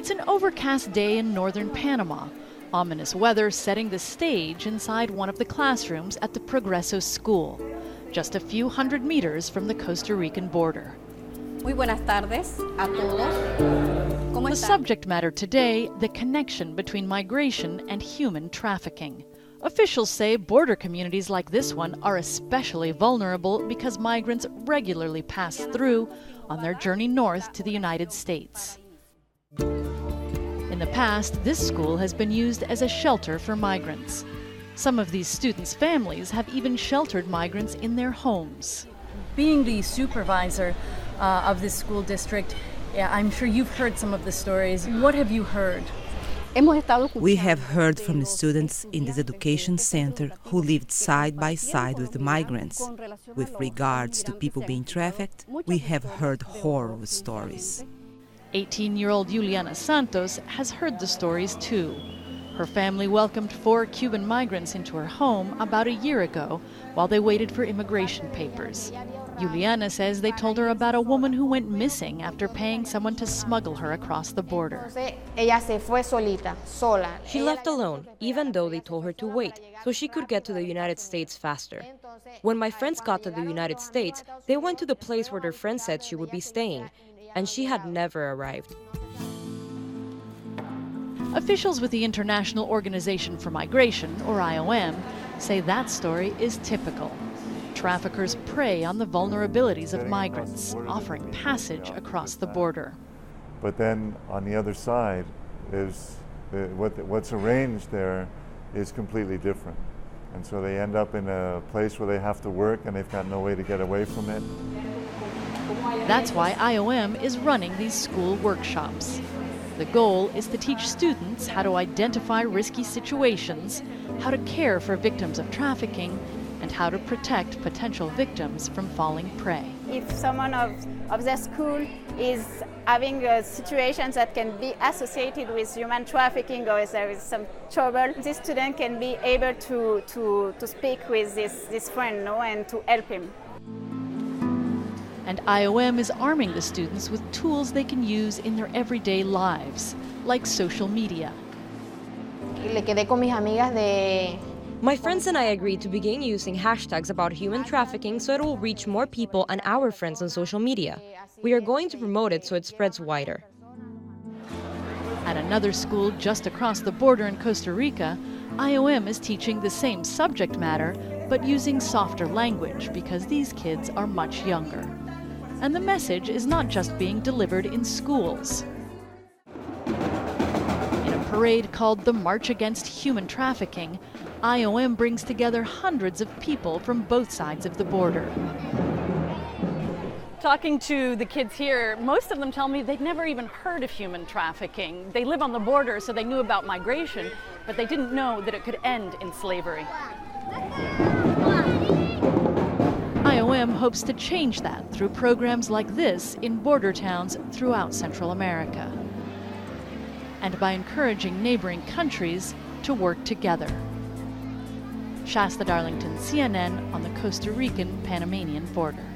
It's an overcast day in northern Panama. Ominous weather setting the stage inside one of the classrooms at the Progreso School, just a few hundred meters from the Costa Rican border. Muy buenas tardes a todos. ¿Cómo The están? subject matter today, the connection between migration and human trafficking. Officials say border communities like this one are especially vulnerable because migrants regularly pass through on their journey north to the United States. In the past, this school has been used as a shelter for migrants. Some of these students' families have even sheltered migrants in their homes. Being the supervisor of this school district, I'm sure you've heard some of the stories. What have you heard? We have heard from the students in this education center who lived side by side with the migrants. With regards to people being trafficked, we have heard horror stories. 18-year-old Juliana Santos has heard the stories too. Her family welcomed 4 Cuban migrants into her home about a year ago while they waited for immigration papers. Juliana says they told her about a woman who went missing after paying someone to smuggle her across the border. She left alone, even though they told her to wait, so she could get to the United States faster. When my friends got to the United States, they went to the place where their friend said she would be staying, and she had never arrived. Officials with the International Organization for Migration, or IOM, say that story is typical. Traffickers prey on the vulnerabilities of migrants, offering passage across the border. But then on the other side is what's arranged there is completely different. And so they end up in a place where they have to work and they've got no way to get away from it. That's why IOM is running these school workshops. The goal is to teach students how to identify risky situations, how to care for victims of trafficking, and how to protect potential victims from falling prey. If someone of the school is having situations that can be associated with human trafficking or if there is some trouble, this student can be able to speak with this friend, and to help him. And IOM is arming the students with tools they can use in their everyday lives, like social media. My friends and I agreed to begin using hashtags about human trafficking so it will reach more people and our friends on social media. We are going to promote it so it spreads wider. At another school just across the border in Costa Rica, IOM is teaching the same subject matter, but using softer language because these kids are much younger. And the message is not just being delivered in schools. In a parade called the March Against Human Trafficking, IOM brings together hundreds of people from both sides of the border. Talking to the kids here, most of them tell me they'd never even heard of human trafficking. They live on the border, so they knew about migration, but they didn't know that it could end in slavery. IOM hopes to change that through programs like this in border towns throughout Central America, and by encouraging neighboring countries to work together. Shasta Darlington, CNN, on the Costa Rican-Panamanian border.